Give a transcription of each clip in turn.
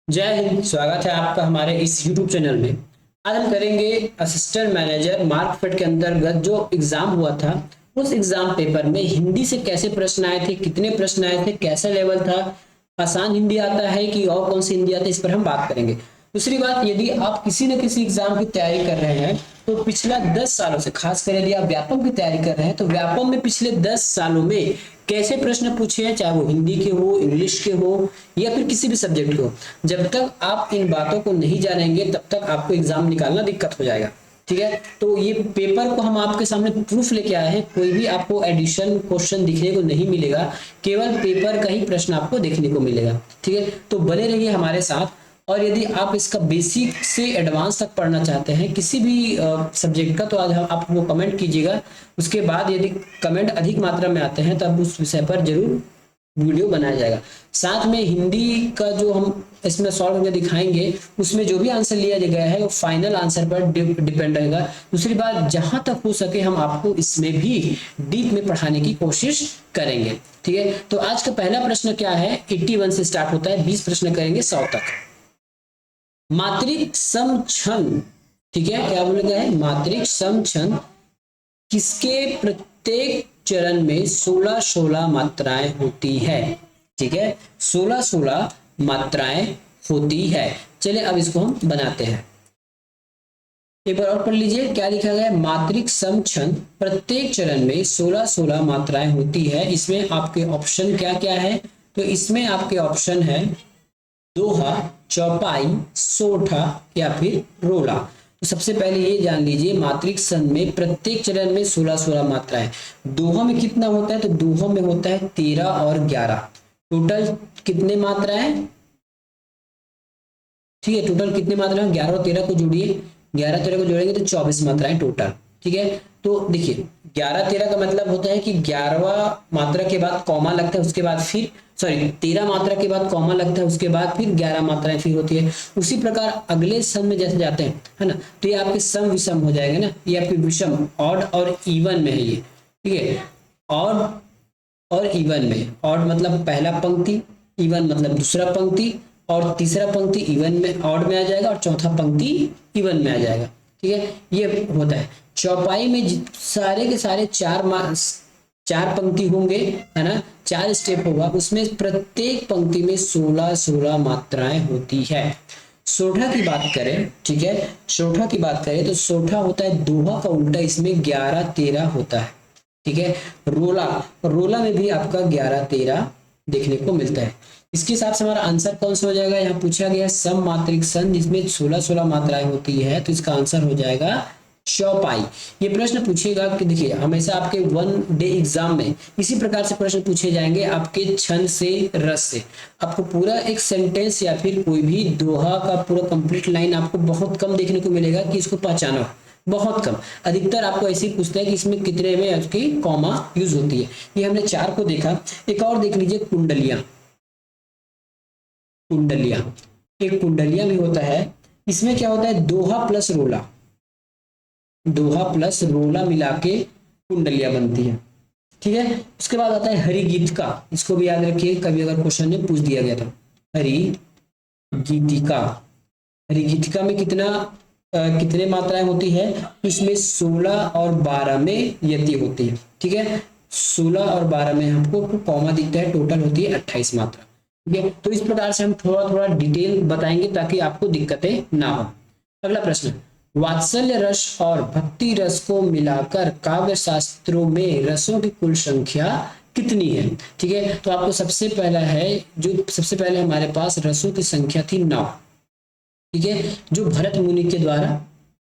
जय हिंद। स्वागत है आपका हमारे इस YouTube चैनल में। आज हम करेंगे असिस्टेंट मैनेजर मार्कफेड के अंतर्गत जो एग्जाम हुआ था, उस एग्जाम पेपर में हिंदी से कैसे प्रश्न आए थे, कितने प्रश्न आए थे, कैसा लेवल था, आसान हिंदी आता है कि और कौन सी हिंदी आता है, इस पर हम बात करेंगे। दूसरी बात, यदि आप किसी न किसी एग्जाम की तैयारी कर रहे हैं तो पिछला 10 सालों से, खासकर यदि आप व्यापम की तैयारी कर रहे हैं तो व्यापम में पिछले 10 सालों में कैसे प्रश्न पूछे हैं, चाहे वो हिंदी के हो, इंग्लिश के हो या फिर किसी भी सब्जेक्ट के हो, जब तक आप इन बातों को नहीं जानेंगे तब तक आपको एग्जाम निकालना दिक्कत हो जाएगा। ठीक है, तो ये पेपर को हम आपके सामने प्रूफ लेके आए हैं। कोई भी आपको एडिशन क्वेश्चन दिखने को नहीं मिलेगा, केवल पेपर का ही प्रश्न आपको देखने को मिलेगा। ठीक है, तो बने रहिए हमारे साथ। और यदि आप इसका बेसिक से एडवांस तक पढ़ना चाहते हैं किसी भी सब्जेक्ट का, तो आज आप वो कमेंट कीजिएगा। उसके बाद यदि कमेंट अधिक मात्रा में आते हैं तब उस विषय पर जरूर वीडियो बनाया जाएगा। साथ में हिंदी का जो हम इसमें सॉल्व करके दिखाएंगे, उसमें जो भी आंसर लिया गया है वो फाइनल आंसर पर डिपेंड रहेगा। दूसरी बात, जहां तक हो सके हम आपको इसमें भी डीप में पढ़ाने की कोशिश करेंगे। ठीक है, तो आज का पहला प्रश्न क्या है, 81 से स्टार्ट होता है, 20 प्रश्न करेंगे 100 तक। मात्रिक समछंद, ठीक है, क्या बोला गया है, मात्रिक समछंद किसके प्रत्येक चरण में 16-16 मात्राएं होती है। ठीक है, 16-16 मात्राएं होती है। चलिए अब इसको हम बनाते हैं। एक बार और पढ़ लीजिए, क्या लिखा गया है, मात्रिक समछंद प्रत्येक चरण में 16-16 मात्राएं होती है। इसमें आपके ऑप्शन क्या क्या है, तो इसमें आपके ऑप्शन है दोहा, चौपाई, सोठा या फिर रोला। तो सबसे पहले ये जान लीजिए, मात्रिक संघ में प्रत्येक चरण में 16-16 मात्रा है। दोहा में कितना होता है, तो दोहा में होता है 13 और 11। टोटल कितने मात्रा है, ठीक है, टोटल कितने मात्रा है, 11 और 13 को जोड़िए, 11-13 को जोड़ेंगे तो 24 मात्राएं टोटल। ठीक है, तो देखिए 11-13 का मतलब होता है कि 11वां मात्रा के बाद कॉमा लगता है, उसके बाद फिर 13 मात्रा के बाद कॉमा लगता है, उसके बाद फिर 11 मात्राएं फिर होती है। उसी प्रकार अगले सम में जैसे जाते हैं, है ना, तो ये आपके सम विषम हो जाएगा ना, ये आपके विषम ऑड और इवन में है ये। ठीक है, ऑड और इवन में, ऑड मतलब पहला पंक्ति, इवन मतलब दूसरा पंक्ति, और तीसरा पंक्ति इवन में ऑड में आ जाएगा और चौथा पंक्ति इवन में आ जाएगा। ठीक है, ये होता है। चौपाई में सारे के सारे चार पंक्ति होंगे, है ना, 4 स्टेप होगा, उसमें प्रत्येक पंक्ति में 16-16 मात्राएं होती है। सोठा की बात करें, ठीक है, सोठा की बात करें तो सोठा होता है दोहा का उल्टा, इसमें 11-13 होता है। ठीक है, रोला, रोला में भी आपका 11-13 देखने को मिलता है। इसके हिसाब से हमारा आंसर कौन सा हो जाएगा, यहाँ पूछा गया सम मात्रिक संघ जिसमें 16-16 मात्राएं होती है, तो इसका आंसर हो जाएगा चौपाई। ये प्रश्न पूछेगा कि देखिए हमेशा आपके 1 डे एग्जाम में इसी प्रकार से प्रश्न पूछे जाएंगे, आपके छंद से, रस से। आपको पूरा एक सेंटेंस या फिर कोई भी दोहा का पूरा कंप्लीट लाइन आपको बहुत कम देखने को मिलेगा कि इसको पहचानो, बहुत कम। अधिकतर आपको ऐसे ही पूछता है कि इसमें कितने में उसकी कॉमा यूज होती है। ये हमने 4 को देखा। एक और देख लीजिए, कुंडलियां, कुंडलियां, एक कुंडलियां भी होता है। इसमें क्या होता है, दोहा प्लस रोला, दोहा प्लस रोला मिला के कुंडलियां बनती है। ठीक है, उसके बाद आता है हरि गीतिका, इसको भी याद रखिए, कभी अगर क्वेश्चन में पूछ दिया गया था। हरि गीतिका, हरि गीतिका में कितने मात्राएं होती है, इसमें 16 और 12 में यति होती है। ठीक है, 16 और 12 में हमको कॉमा दिखता है, टोटल होती है 28 मात्रा। ठीक है, तो इस प्रकार से हम थोड़ा थोड़ा डिटेल बताएंगे ताकि आपको दिक्कतें ना हो। अगला प्रश्न, वात्सल्य रस और भक्ति रस को मिलाकर काव्य शास्त्रों में रसों की कुल संख्या कितनी है। ठीक है, तो आपको सबसे पहला है, जो सबसे पहले हमारे पास रसों की संख्या थी 9। ठीक है, जो भरत मुनि के द्वारा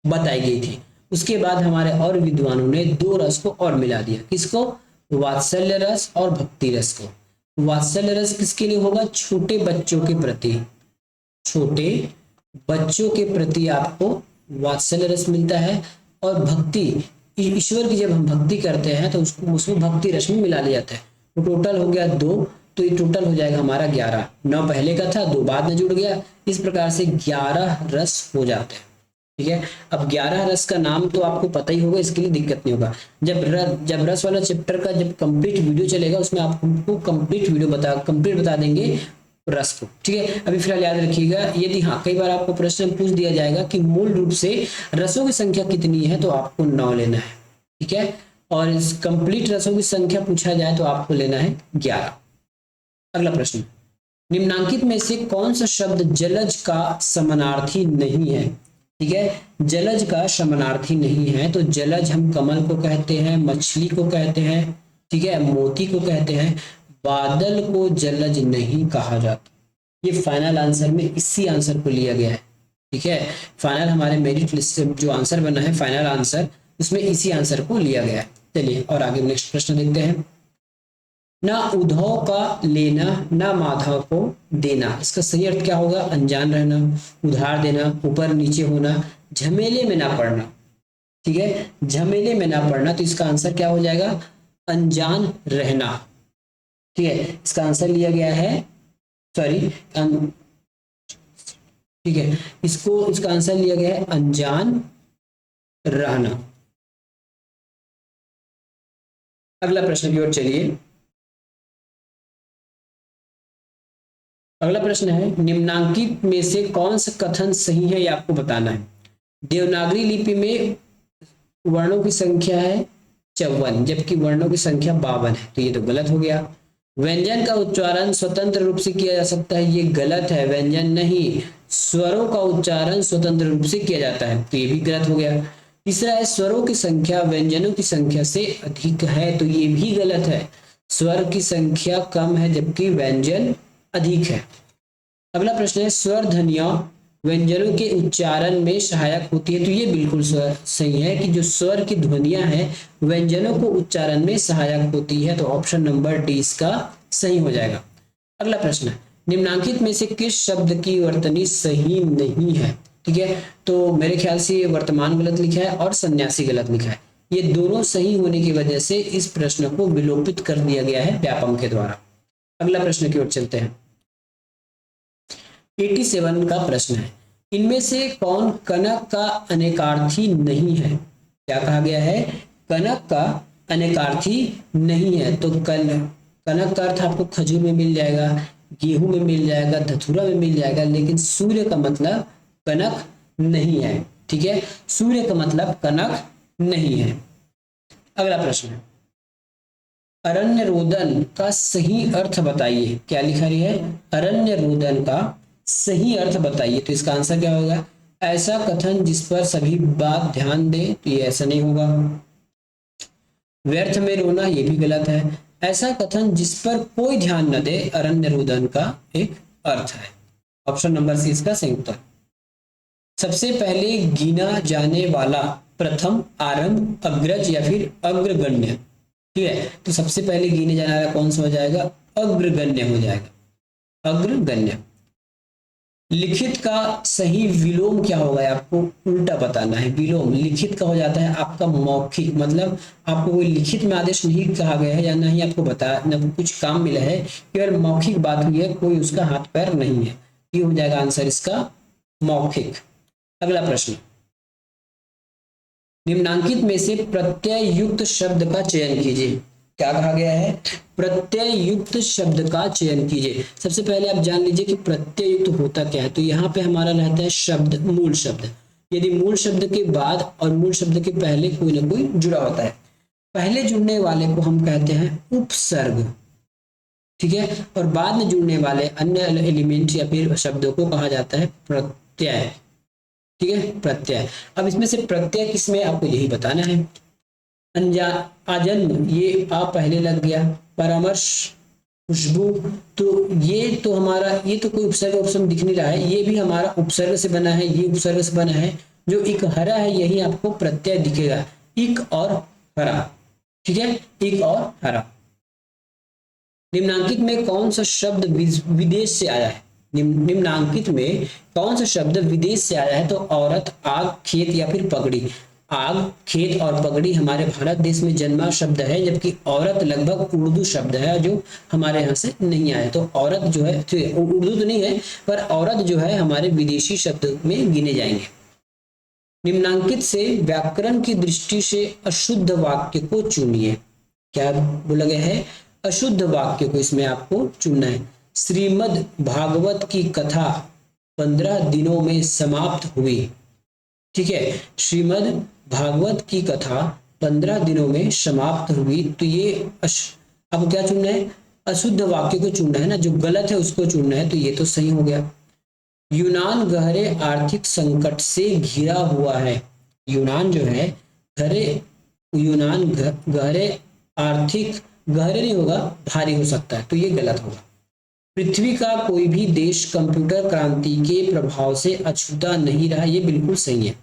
बताई गई थी। उसके बाद हमारे और विद्वानों ने 2 रस को और मिला दिया, किसको, वात्सल्य रस और भक्ति रस को। वात्सल्य रस किसके लिए होगा, छोटे बच्चों के प्रति, छोटे बच्चों के प्रति आपको वात्सल्य रस मिलता है। और भक्ति, ईश्वर की जब हम भक्ति करते हैं तो उसको उसमें भक्ति रस में मिला लिया जाता है। तो टोटल हो गया 2, तो ये टोटल हो जाएगा हमारा 11। 9 पहले का था, 2 बाद में जुड़ गया, इस प्रकार से 11 रस हो जाते हैं। ठीक है, अब 11 रस का नाम तो आपको पता ही होगा, इसके लिए दिक्कत नहीं होगा। जब रस वाला चैप्टर का जब कंप्लीट वीडियो चलेगा उसमें आपको कंप्लीट बता देंगे रस को। ठीक है, अभी फिलहाल याद रखिएगा, यदि हाँ कई बार आपको प्रश्न पूछ दिया जाएगा कि मूल रूप से रसों की संख्या कितनी है, तो आपको 9 लेना है। ठीक है, और इस कंप्लीट रसों की संख्या पूछा जाए तो आपको लेना है 11। अगला प्रश्न, निम्नांकित में से कौन सा शब्द जलज का समानार्थी नहीं है? ठीक है, जलज का समानार्थी नहीं है, तो जलज हम कमल को कहते हैं, मछली को कहते हैं, ठीक है, मोती को कहते हैं, बादल को जलज नहीं कहा जाता। ये फाइनल आंसर में इसी आंसर को लिया गया है। ठीक है, फाइनल हमारे मेरिट लिस्ट से जो आंसर बना है फाइनल आंसर, उसमें इसी आंसर को लिया गया है। चलिए और आगे नेक्स्ट प्रश्न देखते हैं। ना उद्धव का लेना, ना माधव को देना, इसका सही अर्थ क्या होगा? अनजान रहना, उधार देना, ऊपर नीचे होना, झमेले में ना पड़ना। ठीक है, झमेले में ना पड़ना, तो इसका आंसर क्या हो जाएगा? अनजान रहना। ठीक है, इसका आंसर लिया गया है, सॉरी, ठीक है, इसका आंसर लिया गया है अनजान रहना। अगला प्रश्न की ओर चलिए। अगला प्रश्न है, निम्नांकित में से कौन सा कथन सही है, ये आपको बताना है। देवनागरी लिपि में वर्णों की संख्या है 54, जबकि वर्णों की संख्या 52 है, तो ये तो गलत हो गया। व्यंजन का उच्चारण स्वतंत्र रूप से किया जा सकता है, ये गलत है, व्यंजन नहीं, स्वरों का उच्चारण स्वतंत्र रूप से किया जाता है, तो ये भी गलत हो गया। तीसरा है, स्वरों की संख्या व्यंजनों की संख्या से अधिक है, तो ये भी गलत है, स्वर की संख्या कम है जबकि व्यंजन अधिक है। अगला प्रश्न है, स्वर ध्वनियां व्यंजनों के उच्चारण में सहायक होती है, तो ये बिल्कुल सही है कि जो स्वर की ध्वनियां हैं व्यंजनों को उच्चारण में सहायक होती है, तो ऑप्शन नंबर डी इसका सही हो जाएगा। अगला प्रश्न है, निम्नांकित में से किस शब्द की वर्तनी सही नहीं है? ठीक है, तो मेरे ख्याल से ये वर्तमान गलत लिखा है और सन्यासी गलत लिखा है, ये दोनों सही होने की वजह से इस प्रश्न को विलोपित कर दिया गया है व्यापम के द्वारा। अगला प्रश्न की ओर चलते हैं। 87 का प्रश्न है, इनमें से कौन कनक का अनेकार्थी नहीं है? क्या कहा गया है? कनक का अनेकार्थी नहीं है, तो कनक का अर्थ आपको खजूर में मिल जाएगा, गेहूं में मिल जाएगा, धतूरा में मिल जाएगा, लेकिन सूर्य का मतलब कनक नहीं है। ठीक है, सूर्य का मतलब कनक नहीं है। अगला प्रश्न है, अरण्य रोदन का सही अर्थ बताइए। क्या लिखा रही है? अरण्य रोदन का सही अर्थ बताइए, तो इसका आंसर क्या होगा? ऐसा कथन जिस पर सभी बात ध्यान दे, तो ये ऐसा नहीं होगा। व्यर्थ में रोना, ये भी गलत है। ऐसा कथन जिस पर कोई ध्यान न दे, अरण्य रोदन का एक अर्थ है। ऑप्शन नंबर सी इसका सही उत्तर। सबसे पहले गिना जाने वाला प्रथम, आरंभ, अग्रज या फिर अग्रगण्य। ठीक है, तो सबसे पहले गिने जाने वाला कौन सा हो जाएगा? अग्रगण्य हो जाएगा, अग्रगण्य। लिखित का सही विलोम क्या होगा? आपको उल्टा बताना है। विलोम लिखित का हो जाता है आपका मौखिक, मतलब आपको कोई लिखित में आदेश नहीं कहा गया है या ना ही आपको बताया, ना कुछ काम मिला है, केवल मौखिक बात हुई है, कोई उसका हाथ पैर नहीं है, ये हो जाएगा आंसर इसका मौखिक। अगला प्रश्न, निम्नांकित में से प्रत्यय युक्त शब्द का चयन कीजिए। क्या कहा गया है? प्रत्यय युक्त शब्द का चयन कीजिए। सबसे पहले आप जान लीजिए कि प्रत्यय युक्त होता क्या है, तो यहाँ पे हमारा रहता है शब्द, मूल शब्द। यदि मूल शब्द के बाद और मूल शब्द के पहले कोई ना कोई जुड़ा होता है, पहले जुड़ने वाले को हम कहते हैं उपसर्ग। ठीक है, और बाद में जुड़ने वाले अन्य एलिमेंट या फिर शब्दों को कहा जाता है प्रत्यय। ठीक है, प्रत्यय। अब इसमें से प्रत्यय किसमें, आपको यही बताना है। आजन्म, ये आ पहले लग गया। परामर्श, खुशबू, तो ये तो हमारा, ये तो कोई उपसर्ग ऑप्शन दिख नहीं रहा है, ये भी हमारा उपसर्ग से बना है, ये उपसर्ग से बना है। जो इक हरा है यही आपको प्रत्यय दिखेगा, इक और हरा। ठीक है, इक और हरा। निम्नांकित में कौन सा शब्द विदेश से आया है? निम्नांकित में कौन सा शब्द विदेश से आया है? तो औरत, आग, खेत या फिर पगड़ी। आग, खेत और पगड़ी हमारे भारत देश में जन्मा शब्द है, जबकि औरत लगभग उर्दू शब्द है जो हमारे यहाँ से नहीं आया। तो औरत जो है, उर्दू तो नहीं है, पर औरत जो है हमारे विदेशी शब्द में गिने जाएंगे। निम्नांकित से व्याकरण की दृष्टि से अशुद्ध वाक्य को चुनिए। क्या बोला गया है? अशुद्ध वाक्य को इसमें आपको चुनना है। श्रीमद् भागवत की कथा 15 दिनों में समाप्त हुई। ठीक है, श्रीमद् भागवत की कथा 15 दिनों में समाप्त हुई। तो ये अब क्या चुनना है, अशुद्ध वाक्य को चुनना है ना, जो गलत है उसको चुनना है। तो ये तो सही हो गया। यूनान गहरे आर्थिक संकट से घिरा हुआ है। यूनान जो है यूनान गहरे आर्थिक, गहरे नहीं होगा, भारी हो सकता है, तो ये गलत होगा। पृथ्वी का कोई भी देश कंप्यूटर क्रांति के प्रभाव से अछूता नहीं रहा, ये बिल्कुल सही है।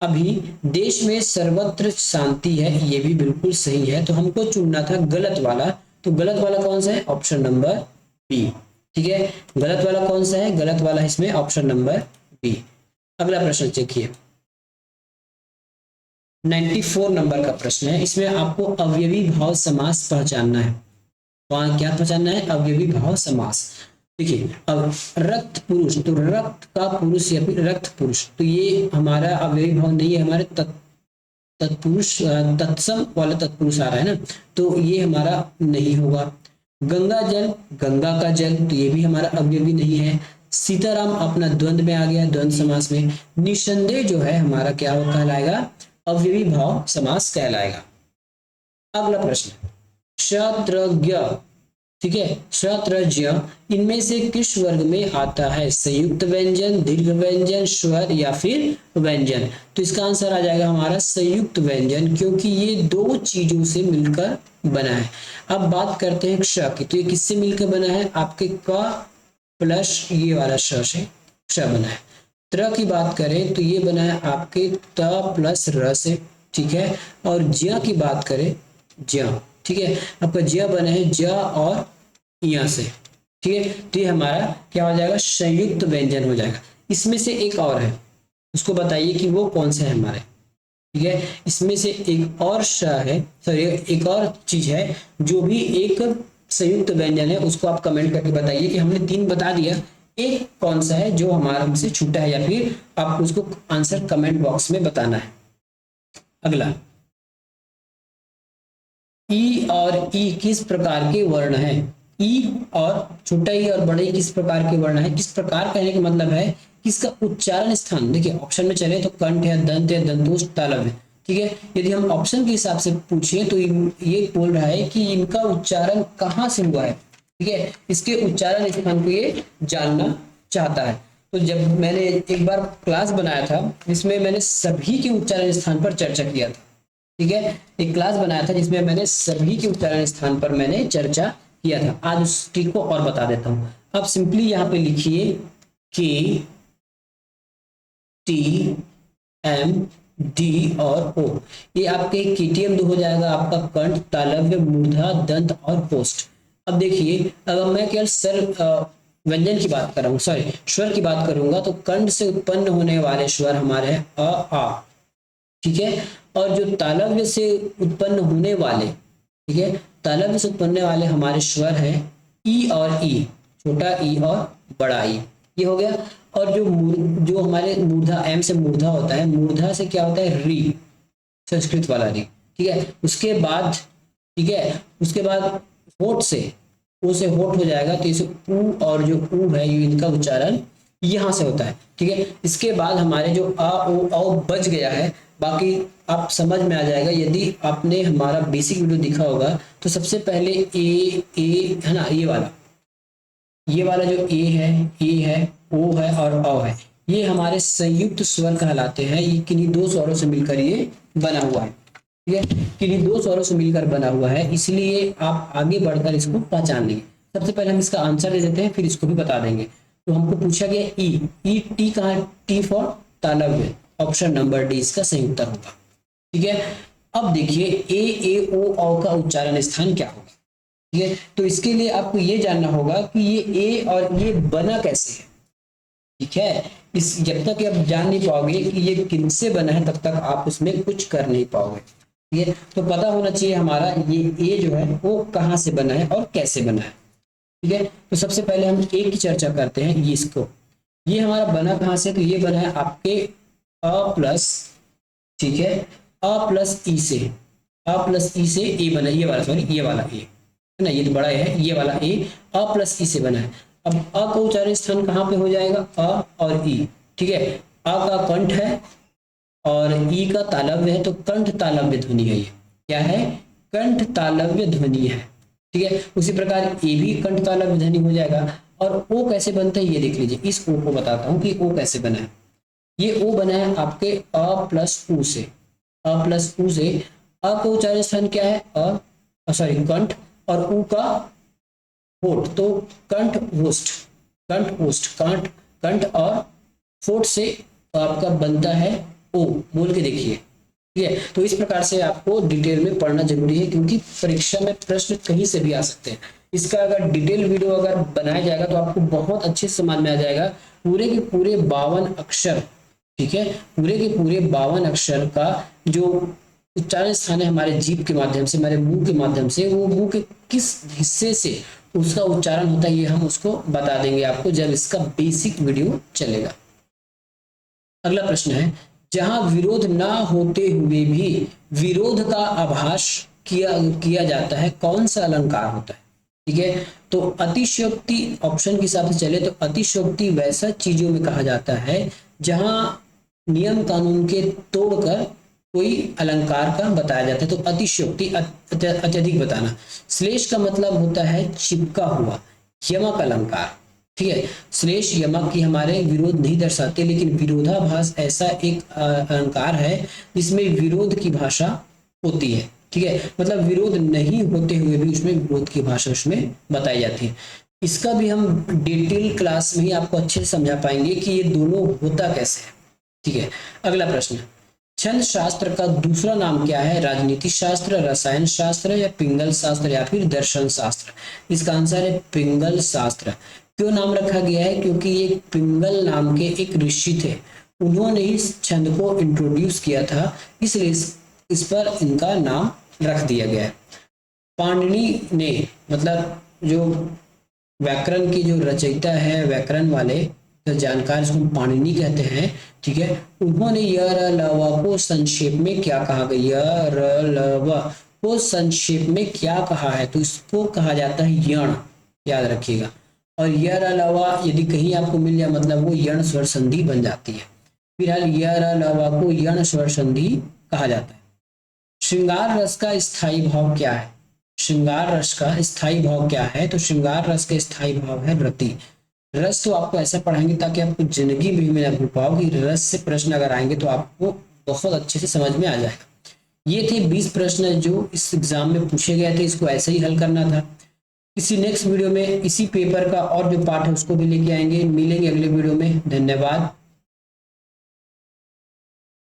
अभी देश में सर्वत्र शांति है, ये भी बिल्कुल सही है। तो हमको चुनना था गलत वाला। तो गलत वाला कौन सा है, ऑप्शन नंबर बी। ठीक है, गलत वाला कौन सा है, गलत वाला इसमें ऑप्शन नंबर बी। अगला प्रश्न देखिए, 94 नंबर का प्रश्न है। इसमें आपको अवयवी भाव समास पहचानना है। वहां क्या पहचानना है, अवयवी भाव समास। देखिए, अब रक्त पुरुष, तो रक्त का पुरुष या फिर रक्त पुरुष, तो ये हमारा अवयवी भाव नहीं है, हमारे तत्पुरुष तत्सम वाला तत्पुरुष आ रहा है ना, तो ये हमारा नहीं होगा। गंगा जल, गंगा का जल, तो ये भी हमारा अवयवी नहीं है। सीताराम अपना द्वंद्व में आ गया, द्वंद्व समास में। निसंदेह जो है हमारा क्या कहलाएगा, अवयवी भाव समास कहलाएगा। अगला प्रश्न, क्षत्रज्ञ, ठीक है, क्षत्रज्ञ इनमें से किस वर्ग में आता है, संयुक्त व्यंजन, दीर्घ व्यंजन, स्वर या फिर व्यंजन। तो इसका आंसर आ जाएगा हमारा संयुक्त व्यंजन, क्योंकि ये दो चीजों से मिलकर बना है। अब बात करते हैं क्ष की, तो ये किससे मिलकर बना है, आपके क प्लस ये वाला श से क्ष बना है। त्र की बात करें तो ये बना है आपके त प्लस र से। ठीक है, और ज्या की बात करें, ज्या, ठीक है, आपका ज्या बना है ज और या से। ठीक है, तो ये हमारा क्या हो जाएगा, संयुक्त व्यंजन हो जाएगा। इसमें से एक और है, उसको बताइए कि वो कौन सा है हमारे। ठीक है, इसमें से एक और श है, सॉरी एक और चीज है जो भी एक संयुक्त व्यंजन है, उसको आप कमेंट करके बताइए कि हमने 3 बता दिया, एक कौन सा है जो हमारा हमसे छूटा है, या फिर आप उसको आंसर कमेंट बॉक्स में बताना है। अगला, ई और ई किस प्रकार के वर्ण है। ई और छोटा ई और बड़े ई किस प्रकार के वर्ण है। किस प्रकार कहने का मतलब है कि इसका उच्चारण स्थान, देखिए ऑप्शन में चले तो कंठ है, दंत है, दंतोष, तालव्य है। ठीक है, यदि हम ऑप्शन के हिसाब से पूछे तो ये बोल रहा है कि इनका उच्चारण कहाँ से हुआ है। ठीक है, इसके उच्चारण स्थान को ये जानना चाहता है। तो जब मैंने एक बार क्लास बनाया था, इसमें मैंने सभी के उच्चारण स्थान पर चर्चा किया था। ठीक है, एक क्लास बनाया था जिसमें मैंने सभी के उच्चारण स्थान पर मैंने चर्चा किया था। आज उस ट्रिक को और बता देता हूं। अब सिंपली यहाँ पे लिखिए के, टी, एम, डी और ओ। ये आपके केटीएम हो जाएगा, आपका कंठ, तालव्य, मूर्धा, दंत और पोस्ट। अब देखिए, अगर मैं केवल सर व्यंजन की बात कर रहा हूँ, सॉरी स्वर की बात करूंगा, तो कंठ से उत्पन्न होने वाले स्वर हमारे हैं अ, आ। ठीक है, और जो तालव्य से उत्पन्न होने वाले, ठीक है, तालव्य से उत्पन्न वाले हमारे स्वर है ई और ई, छोटा ई और बड़ा ई, ये हो गया। और जो हमारे मूर्धा, एम से मूर्धा होता है, मूर्धा से क्या होता है, री, संस्कृत वाला री। ठीक है, उसके बाद, ठीक है, उसके बाद होठ से, ओ से होठ हो जाएगा, तो इसे ऊ, और जो ऊ है ये इनका उच्चारण यहां से होता है। ठीक है, इसके बाद हमारे जो आ ओ औ बच गया है, बाकी आप समझ में आ जाएगा। यदि आपने हमारा बेसिक वीडियो देखा होगा तो सबसे पहले ए है ना, ये वाला जो ए है, ओ है और औ है, ये हमारे संयुक्त स्वर कहलाते हैं। ये किन्हीं 2 स्वरों से मिलकर ये बना हुआ है। ठीक है, किन्हीं 2 स्वरों से मिलकर बना हुआ है, इसलिए आप आगे बढ़कर इसको पहचान लेंगे। सबसे पहले हम इसका आंसर दे देते हैं, फिर इसको भी बता देंगे। तो हमको पूछा गया ई टी कहाँ है, टी फॉर तालव्य, ऑप्शन नंबर डी इसका सही उत्तर होगा। ठीक है, अब देखिए ए ओ औ का उच्चारण स्थान क्या होगा। ठीक है, तो इसके लिए आपको ये जानना होगा कि ये ए और ये बना कैसे है। ठीक है, इस जब तक आप जान नहीं पाओगे कि ये किनसे बना है, तब तक आप उसमें कुछ कर नहीं पाओगे। ठीक है, तो पता होना चाहिए हमारा ये ए जो है वो कहाँ से बना है और कैसे बना है। ठीक है, तो सबसे पहले हम ए की चर्चा करते हैं। ये इसको, ये हमारा बना कहाँ से, तो ये बना है आपके अ प्लस, ठीक है, अ प्लस ई से, अ प्लस ई से ए बना, ये वाला, सॉरी ये वाला ए। है ना, ये तो बड़ा है, ये वाला ए अ प्लस ई से बना है। अब अ का उच्चारण स्थान कहाँ पे हो जाएगा, अ और ई, ठीक है। अ का कंठ है और ई का तालव्य है, तो कंठ तालव्य ध्वनि है, ये क्या है, कंठ तालव्य ध्वनि है, ठीक है। उसी प्रकार ए भी कंठ तालव्य ध्वनि हो जाएगा। और ओ कैसे बनता है ये देख लीजिए, इस ओ को बताता हूँ कि ओ कैसे बना है। ये ओ बना है आपके अ प्लस उ से, अ प्लस उ से। अ का उच्चारण स्थान क्या है, सॉरी कंठ, और उ का होठ, तो कंठ ओष्ठ, कंठ ओष्ठ, कंठ कंठ और फोर्थ से आपका बनता है ओ, बोल के देखिए, ठीक है। तो इस प्रकार से आपको डिटेल में पढ़ना जरूरी है, क्योंकि परीक्षा में प्रश्न कहीं से भी आ सकते हैं। इसका अगर डिटेल वीडियो अगर बनाया जाएगा तो आपको बहुत अच्छे से समझ में आ जाएगा, पूरे के पूरे 52 अक्षर, ठीक है, पूरे के पूरे 52 अक्षर का जो उच्चारण स्थान है हमारे जीभ के माध्यम से, हमारे मुंह के माध्यम से, वो मुंह के किस हिस्से से उसका उच्चारण होता है ये हम उसको बता देंगे आपको जब इसका बेसिक वीडियो चलेगा। अगला प्रश्न है, जहां विरोध ना होते हुए भी विरोध का आभास किया किया जाता है, कौन सा अलंकार होता है, ठीक है। तो अतिशयोक्ति ऑप्शन के हिसाब से चले तो अतिशयोक्ति वैसा चीजों में कहा जाता है जहां नियम कानून के तोड़कर कोई अलंकार का बताया जाता है, तो अतिशयोक्ति अत्यधिक बताना। श्लेष का मतलब होता है चिपका हुआ, यमक अलंकार, ठीक है। श्लेष यमक की हमारे विरोध नहीं दर्शाते, लेकिन विरोधाभास ऐसा एक अलंकार है जिसमें विरोध की भाषा होती है, ठीक है। मतलब विरोध नहीं होते हुए भी उसमें विरोध की भाषा उसमें बताई जाती है। इसका भी हम डिटेल क्लास में ही आपको अच्छे से समझा पाएंगे कि ये दोनों होता कैसे है, ठीक है। अगला प्रश्न, छंद शास्त्र का दूसरा नाम क्या है, राजनीति शास्त्र, रसायन शास्त्र, या पिंगल शास्त्र, या फिर दर्शन शास्त्र। इसका आंसर है पिंगल शास्त्र। क्यों नाम रखा गया है, क्योंकि ये पिंगल नाम के एक ऋषि थे, उन्होंने इस छंद को इंट्रोड्यूस किया था, इसलिए इस पर इनका नाम रख दिया गया है। पाणिनि ने, मतलब जो व्याकरण की जो रचयिता है, व्याकरण वाले जो जानकार, इसको पाणिनि कहते हैं, ठीक है। उन्होंने य र ल व को संक्षेप में क्या कहा गया, य र ल व को संक्षेप में क्या कहा है, तो इसको कहा जाता है यण, याद रखिएगा। और य र ल व यदि कहीं आपको मिल जाए मतलब वो यण स्वर संधि बन जाती है। फिलहाल य र ल व को यण स्वर संधि कहा जाता है। श्रृंगार रस का स्थायी भाव क्या है, श्रृंगार रस का स्थायी भाव क्या है, तो श्रृंगार रस का स्थायी भाव है रति। रस तो आपको ऐसा पढ़ाएंगे ताकि आपको जिंदगी में ना भूल पाओ कि रस से प्रश्न अगर आएंगे तो आपको बहुत अच्छे से समझ में आ जाएगा। ये थे 20 प्रश्न जो इस एग्जाम में पूछे गए थे, इसको ऐसे ही हल करना था। इसी नेक्स्ट वीडियो में इसी पेपर का और जो पार्ट है उसको भी लेके आएंगे, मिलेंगे अगले वीडियो में। धन्यवाद।